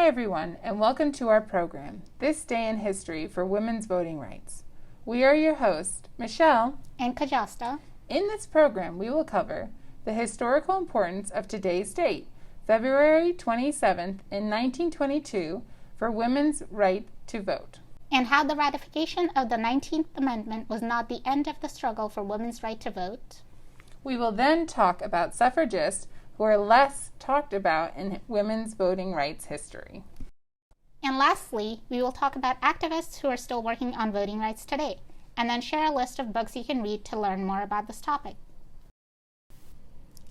Hi everyone, and welcome to our program, This Day in History for Women's Voting Rights. We are your hosts, Michelle and Kajasta. In this program, we will cover the historical importance of today's date, February 27th in 1922, for women's right to vote. And how the ratification of the 19th Amendment was not the end of the struggle for women's right to vote. We will then talk about suffragists who are less talked about in women's voting rights history. And lastly, we will talk about activists who are still working on voting rights today, and then share a list of books you can read to learn more about this topic.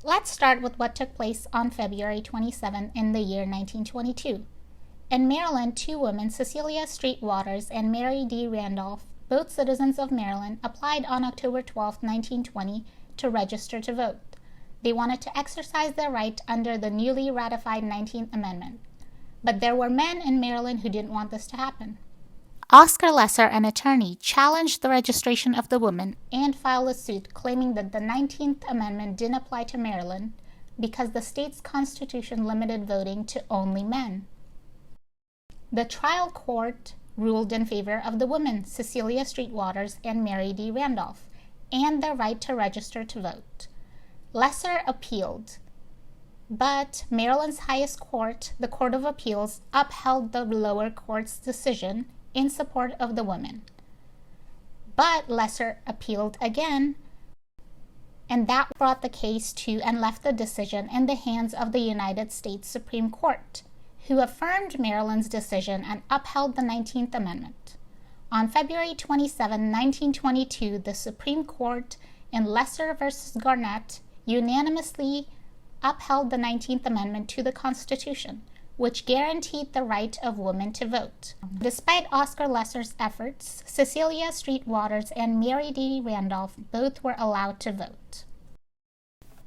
Let's start with what took place on February 27 in the year 1922. In Maryland, two women, Cecilia Street Waters and Mary D. Randolph, both citizens of Maryland, applied on October 12, 1920 to register to vote. They wanted to exercise their right under the newly ratified 19th Amendment. But there were men in Maryland who didn't want this to happen. Oscar Lesser, an attorney, challenged the registration of the women and filed a suit claiming that the 19th Amendment didn't apply to Maryland because the state's constitution limited voting to only men. The trial court ruled in favor of the women, Cecilia Street Waters and Mary D. Randolph, and their right to register to vote. Lesser appealed, but Maryland's highest court, the Court of Appeals, upheld the lower court's decision in support of the women. But Lesser appealed again, and that brought the case to and left the decision in the hands of the United States Supreme Court, who affirmed Maryland's decision and upheld the 19th Amendment. On February 27, 1922, the Supreme Court in Lesser v. Garnett unanimously upheld the 19th Amendment to the Constitution, which guaranteed the right of women to vote. Despite Oscar Lesser's efforts, Cecilia Street Waters and Mary D. Randolph both were allowed to vote.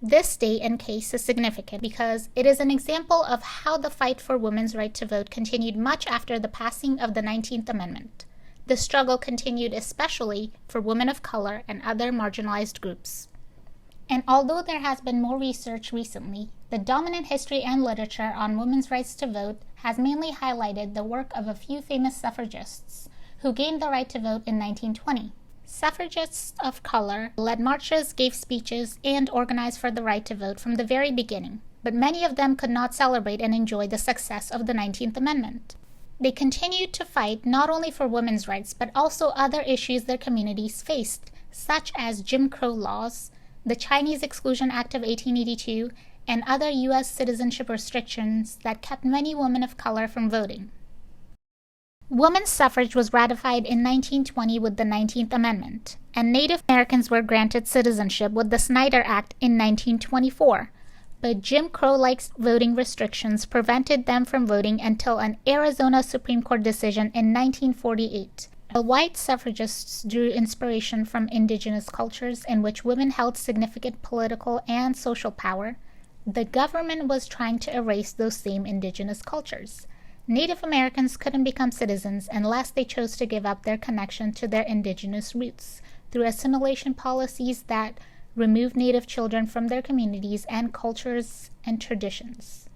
This date and case is significant because it is an example of how the fight for women's right to vote continued much after the passing of the 19th Amendment. The struggle continued especially for women of color and other marginalized groups. And although there has been more research recently, the dominant history and literature on women's rights to vote has mainly highlighted the work of a few famous suffragists who gained the right to vote in 1920. Suffragists of color led marches, gave speeches, and organized for the right to vote from the very beginning, but many of them could not celebrate and enjoy the success of the 19th Amendment. They continued to fight not only for women's rights, but also other issues their communities faced, such as Jim Crow laws, the Chinese Exclusion Act of 1882, and other U.S. citizenship restrictions that kept many women of color from voting. Women's suffrage was ratified in 1920 with the 19th Amendment, and Native Americans were granted citizenship with the Snyder Act in 1924. But Jim Crow-like voting restrictions prevented them from voting until an Arizona Supreme Court decision in 1948. The white suffragists drew inspiration from indigenous cultures in which women held significant political and social power. The government was trying to erase those same indigenous cultures. Native Americans couldn't become citizens unless they chose to give up their connection to their indigenous roots through assimilation policies that removed Native children from their communities and cultures and traditions.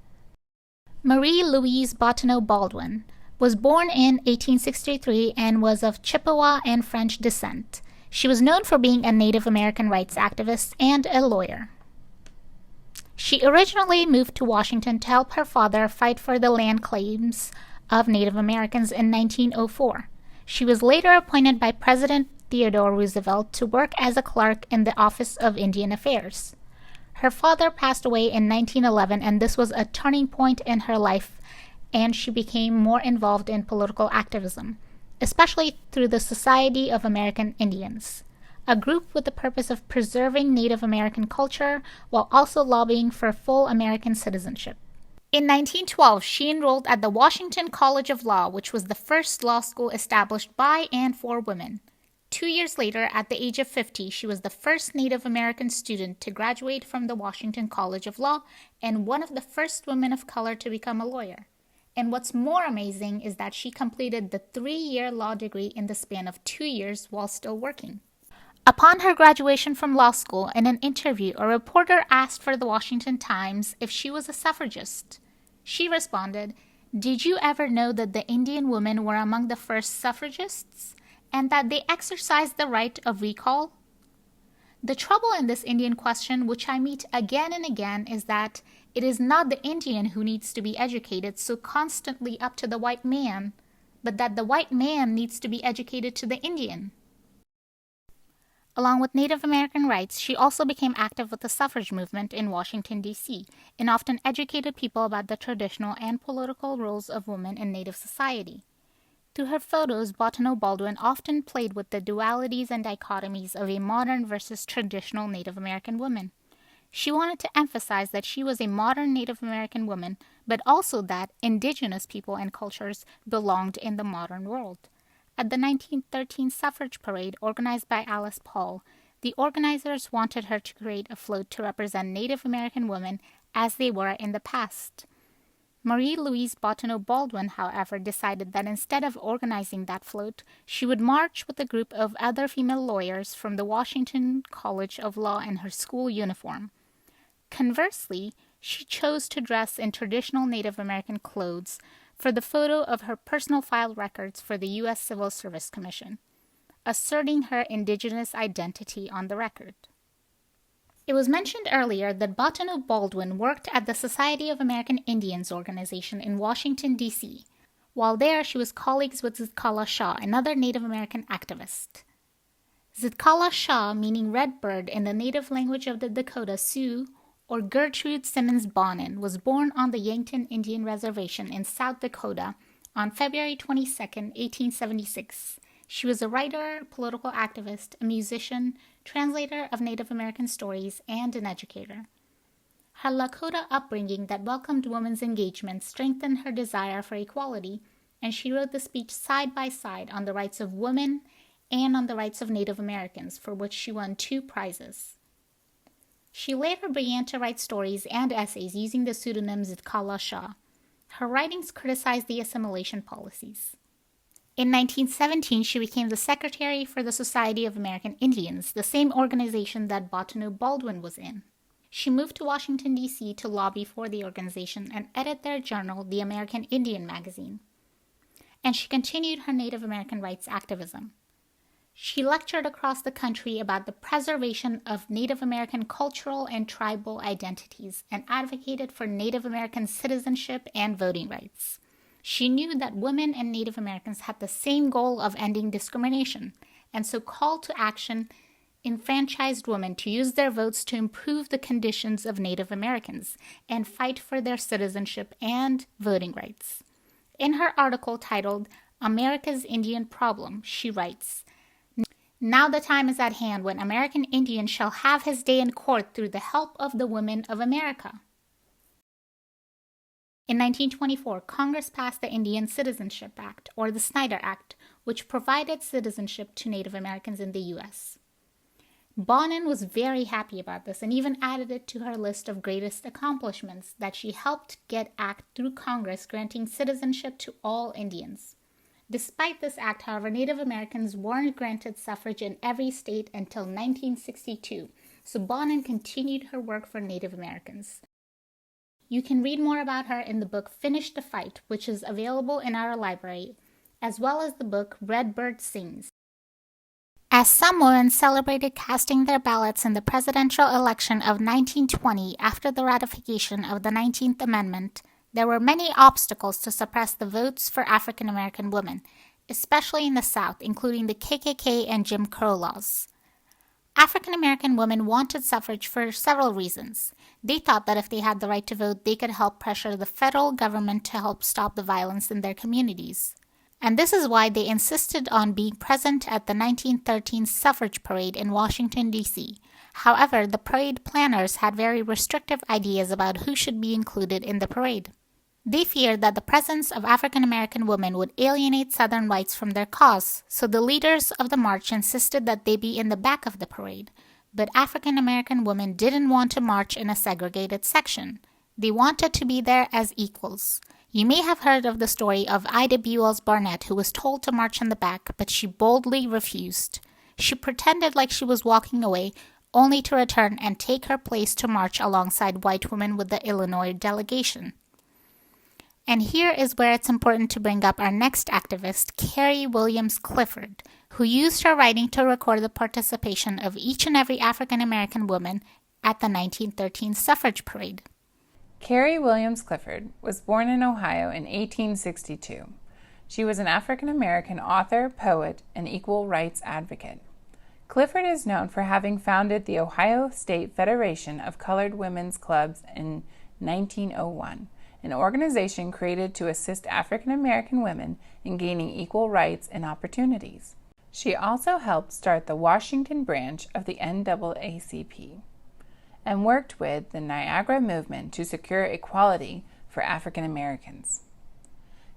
Marie Louise Bottineau Baldwin was born in 1863 and was of Chippewa and French descent. She was known for being a Native American rights activist and a lawyer. She originally moved to Washington to help her father fight for the land claims of Native Americans in 1904. She was later appointed by President Theodore Roosevelt to work as a clerk in the Office of Indian Affairs. Her father passed away in 1911, and this was a turning point in her life, and she became more involved in political activism, especially through the Society of American Indians, a group with the purpose of preserving Native American culture while also lobbying for full American citizenship. In 1912, she enrolled at the Washington College of Law, which was the first law school established by and for women. 2 years later, at the age of 50, she was the first Native American student to graduate from the Washington College of Law and one of the first women of color to become a lawyer. And what's more amazing is that she completed the 3-year law degree in the span of 2 years while still working. Upon her graduation from law school, in an interview, a reporter asked for the Washington Times if she was a suffragist. She responded, Did you ever know that the Indian women were among the first suffragists and that they exercised the right of recall? The trouble in this Indian question, which I meet again and again, is that it is not the Indian who needs to be educated so constantly up to the white man, but that the white man needs to be educated to the Indian. Along with Native American rights, she also became active with the suffrage movement in Washington, D.C., and often educated people about the traditional and political roles of women in Native society. Through her photos, Bottineau Baldwin often played with the dualities and dichotomies of a modern versus traditional Native American woman. She wanted to emphasize that she was a modern Native American woman, but also that indigenous people and cultures belonged in the modern world. At the 1913 Suffrage Parade organized by Alice Paul, the organizers wanted her to create a float to represent Native American women as they were in the past. Marie-Louise Bottineau Baldwin, however, decided that instead of organizing that float, she would march with a group of other female lawyers from the Washington College of Law in her school uniform. Conversely, she chose to dress in traditional Native American clothes for the photo of her personal file records for the U.S. Civil Service Commission, asserting her indigenous identity on the record. It was mentioned earlier that Bottineau Baldwin worked at the Society of American Indians organization in Washington, D.C. While there, she was colleagues with Zitkala Shaw, another Native American activist. Zitkala Shaw, meaning red bird in the native language of the Dakota Sioux, or Gertrude Simmons Bonin, was born on the Yankton Indian Reservation in South Dakota on February 22, 1876. She was a writer, political activist, a musician, translator of Native American stories, and an educator. Her Lakota upbringing that welcomed women's engagement strengthened her desire for equality, and she wrote the speech Side by Side on the rights of women and on the rights of Native Americans, for which she won 2 prizes. She later began to write stories and essays using the pseudonym Zitkala Shaw. Her writings criticized the assimilation policies. In 1917, she became the secretary for the Society of American Indians, the same organization that Bottineau Baldwin was in. She moved to Washington, D.C. to lobby for the organization and edit their journal, the American Indian magazine. And she continued her Native American rights activism. She lectured across the country about the preservation of Native American cultural and tribal identities and advocated for Native American citizenship and voting rights. She knew that women and Native Americans had the same goal of ending discrimination, and so called to action enfranchised women to use their votes to improve the conditions of Native Americans and fight for their citizenship and voting rights. In her article titled America's Indian Problem, she writes, "Now the time is at hand when American Indian shall have his day in court through the help of the women of America." In 1924, Congress passed the Indian Citizenship Act, or the Snyder Act, which provided citizenship to Native Americans in the U.S. Bonin was very happy about this and even added it to her list of greatest accomplishments that she helped get act through Congress granting citizenship to all Indians. Despite this act, however, Native Americans weren't granted suffrage in every state until 1962, so Bonin continued her work for Native Americans. You can read more about her in the book Finish the Fight, which is available in our library, as well as the book Red Bird Sings. As some women celebrated casting their ballots in the presidential election of 1920 after the ratification of the 19th Amendment, there were many obstacles to suppress the votes for African American women, especially in the South, including the KKK and Jim Crow laws. African American women wanted suffrage for several reasons. They thought that if they had the right to vote, they could help pressure the federal government to help stop the violence in their communities. And this is why they insisted on being present at the 1913 Suffrage Parade in Washington, D.C. However, the parade planners had very restrictive ideas about who should be included in the parade. They feared that the presence of African American women would alienate Southern whites from their cause, so the leaders of the march insisted that they be in the back of the parade. But African American women didn't want to march in a segregated section. They wanted to be there as equals. You may have heard of the story of Ida Buells Barnett, who was told to march in the back, but she boldly refused. She pretended like she was walking away, only to return and take her place to march alongside white women with the Illinois delegation. And here is where it's important to bring up our next activist, Carrie Williams Clifford, who used her writing to record the participation of each and every African American woman at the 1913 Suffrage Parade. Carrie Williams Clifford was born in Ohio in 1862. She was an African American author, poet, and equal rights advocate. Clifford is known for having founded the Ohio State Federation of Colored Women's Clubs in 1901, an organization created to assist African American women in gaining equal rights and opportunities. She also helped start the Washington branch of the NAACP and worked with the Niagara Movement to secure equality for African Americans.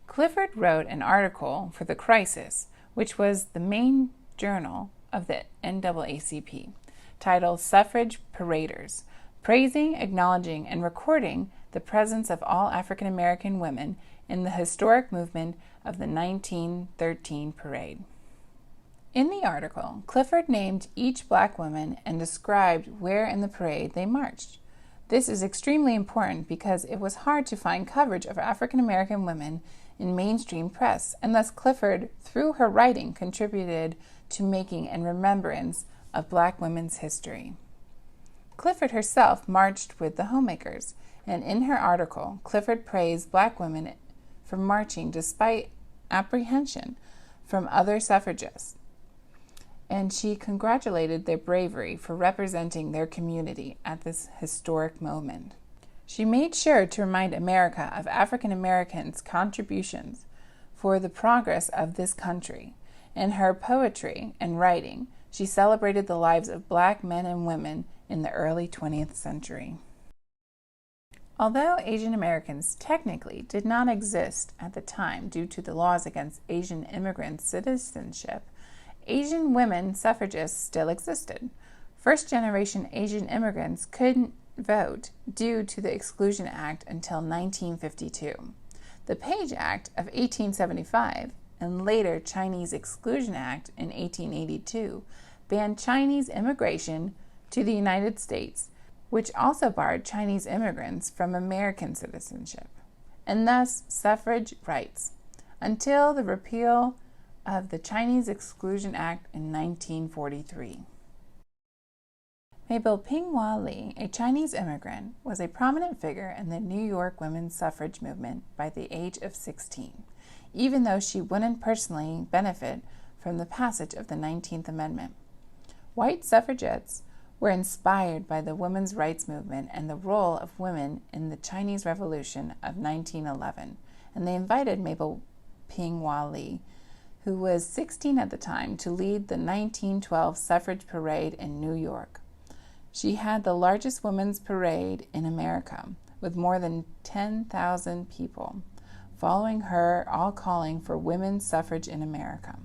Clifford wrote an article for The Crisis, which was the main journal of the NAACP, titled Suffrage Paraders, praising, acknowledging, and recording the presence of all African American women in the historic movement of the 1913 parade. In the article, Clifford named each black woman and described where in the parade they marched. This is extremely important because it was hard to find coverage of African American women in mainstream press, and thus Clifford, through her writing, contributed to making and remembrance of black women's history. Clifford herself marched with the homemakers, and in her article, Clifford praised black women for marching despite apprehension from other suffragists, and she congratulated their bravery for representing their community at this historic moment. She made sure to remind America of African Americans' contributions for the progress of this country. In her poetry and writing, she celebrated the lives of black men and women in the early 20th century. Although Asian Americans technically did not exist at the time due to the laws against Asian immigrant citizenship, Asian women suffragists still existed. First-generation Asian immigrants couldn't vote due to the Exclusion Act until 1952. The Page Act of 1875 and later Chinese Exclusion Act in 1882 banned Chinese immigration to the United States, which also barred Chinese immigrants from American citizenship, and thus suffrage rights, until the repeal of the Chinese Exclusion Act in 1943. Mabel Pinghua Lee, a Chinese immigrant, was a prominent figure in the New York women's suffrage movement by the age of 16, even though she wouldn't personally benefit from the passage of the 19th Amendment. White suffragettes were inspired by the women's rights movement and the role of women in the Chinese Revolution of 1911, and they invited Mabel Pinghua Lee, who was 16 at the time, to lead the 1912 Suffrage Parade in New York. She had the largest women's parade in America, with more than 10,000 people following her, all calling for women's suffrage in America.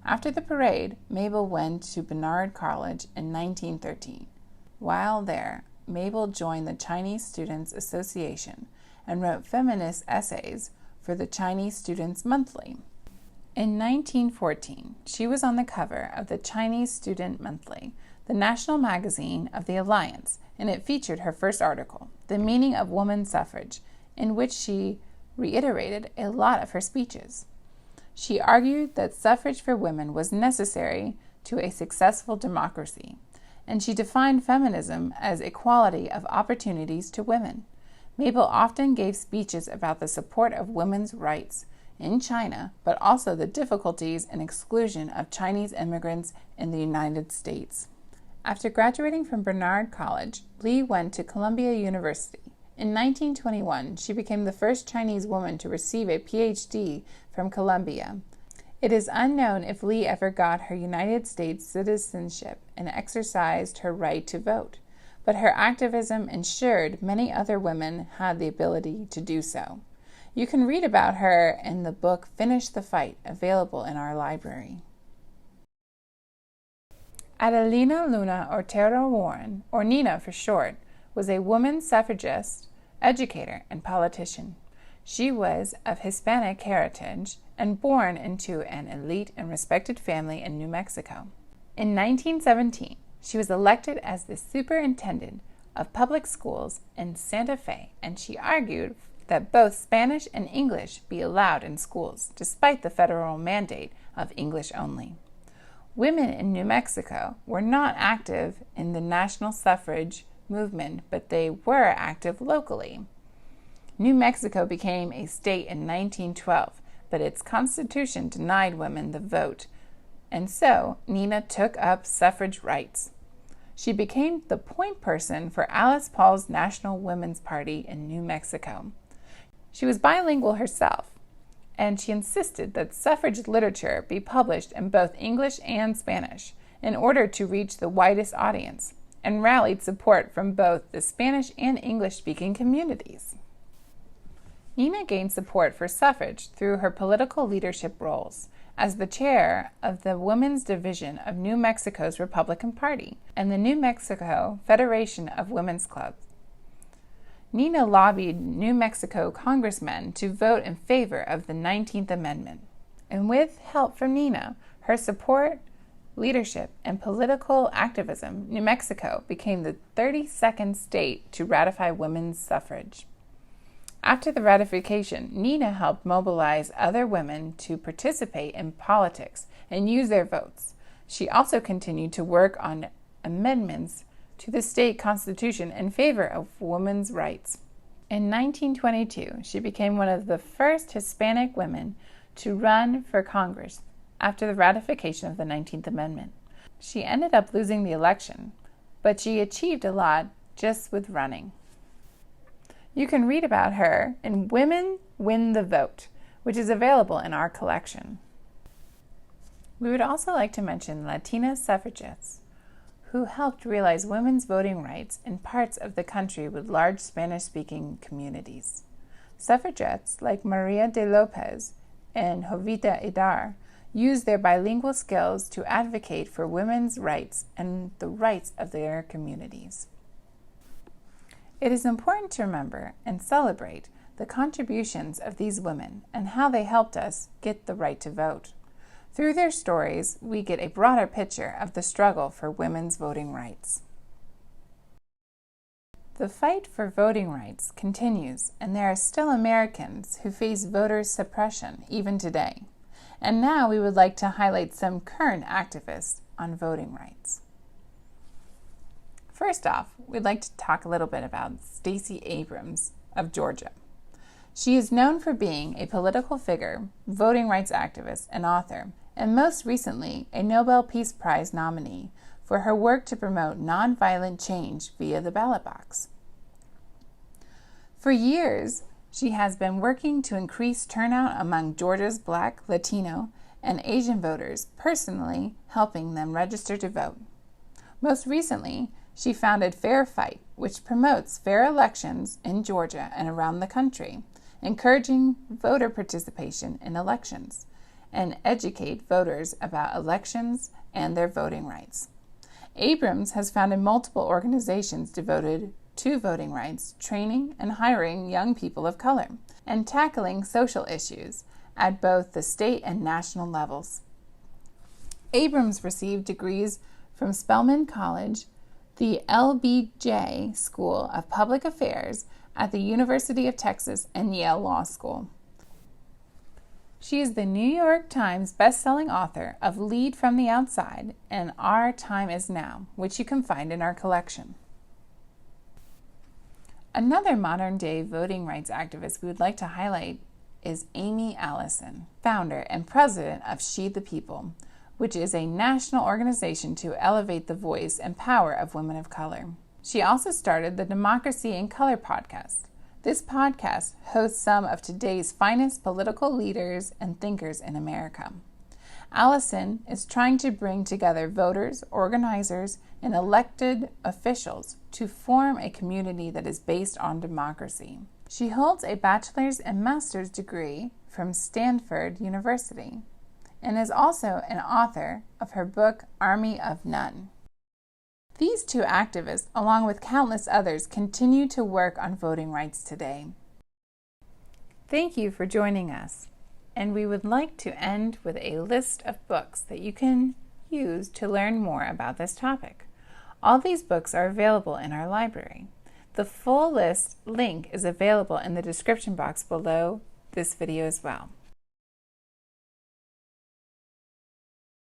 After the parade, Mabel went to Barnard College in 1913. While there, Mabel joined the Chinese Students Association and wrote feminist essays for the Chinese Students Monthly. In 1914, she was on the cover of the Chinese Student Monthly, the national magazine of the Alliance, and it featured her first article, The Meaning of Woman Suffrage, in which she reiterated a lot of her speeches. She argued that suffrage for women was necessary to a successful democracy, and she defined feminism as equality of opportunities to women. Mabel often gave speeches about the support of women's rights in China, but also the difficulties and exclusion of Chinese immigrants in the United States. After graduating from Barnard College, Lee went to Columbia University. In 1921, she became the first Chinese woman to receive a PhD from Columbia. It is unknown if Lee ever got her United States citizenship and exercised her right to vote, but her activism ensured many other women had the ability to do so. You can read about her in the book Finish the Fight, available in our library. Adelina Luna Otero Warren, or Nina for short, was a woman suffragist, educator, and politician. She was of Hispanic heritage and born into an elite and respected family in New Mexico. In 1917, she was elected as the superintendent of public schools in Santa Fe, and she argued that both Spanish and English be allowed in schools, despite the federal mandate of English only. Women in New Mexico were not active in the national suffrage movement, but they were active locally. New Mexico became a state in 1912, but its constitution denied women the vote, and so Nina took up suffrage rights. She became the point person for Alice Paul's National Women's Party in New Mexico. She was bilingual herself, and she insisted that suffrage literature be published in both English and Spanish in order to reach the widest audience, and rallied support from both the Spanish and English-speaking communities. Nina gained support for suffrage through her political leadership roles as the chair of the Women's Division of New Mexico's Republican Party and the New Mexico Federation of Women's Clubs. Nina lobbied New Mexico congressmen to vote in favor of the 19th Amendment, and with help from Nina, her support, leadership, and political activism, New Mexico became the 32nd state to ratify women's suffrage. After the ratification, Nina helped mobilize other women to participate in politics and use their votes. She also continued to work on amendments to the state constitution in favor of women's rights. In 1922, she became one of the first Hispanic women to run for Congress after the ratification of the 19th Amendment. She ended up losing the election, but she achieved a lot just with running. You can read about her in Women Win the Vote, which is available in our collection. We would also like to mention Latina suffragettes, who helped realize women's voting rights in parts of the country with large Spanish-speaking communities. Suffragettes like Maria de Lopez and Jovita Idar used their bilingual skills to advocate for women's rights and the rights of their communities. It is important to remember and celebrate the contributions of these women and how they helped us get the right to vote. Through their stories, we get a broader picture of the struggle for women's voting rights. The fight for voting rights continues, and there are still Americans who face voter suppression even today. And now we would like to highlight some current activists on voting rights. First off, we'd like to talk a little bit about Stacey Abrams of Georgia. She is known for being a political figure, voting rights activist, and author, and most recently, a Nobel Peace Prize nominee for her work to promote nonviolent change via the ballot box. For years, she has been working to increase turnout among Georgia's Black, Latino, and Asian voters, personally helping them register to vote. Most recently, she founded Fair Fight, which promotes fair elections in Georgia and around the country, encouraging voter participation in elections, and educate voters about elections and their voting rights. Abrams has founded multiple organizations devoted to voting rights, training and hiring young people of color, and tackling social issues at both the state and national levels. Abrams received degrees from Spelman College, the LBJ School of Public Affairs at the University of Texas, and Yale Law School. She is the New York Times best-selling author of Lead from the Outside and Our Time Is Now, which you can find in our collection. Another modern-day voting rights activist we would like to highlight is Amy Allison, founder and president of She the People, which is a national organization to elevate the voice and power of women of color. She also started the Democracy in Color podcast. This podcast hosts some of today's finest political leaders and thinkers in America. Allison is trying to bring together voters, organizers, and elected officials to form a community that is based on democracy. She holds a bachelor's and master's degree from Stanford University and is also an author of her book, Army of None. These two activists, along with countless others, continue to work on voting rights today. Thank you for joining us, and we would like to end with a list of books that you can use to learn more about this topic. All these books are available in our library. The full list link is available in the description box below this video as well.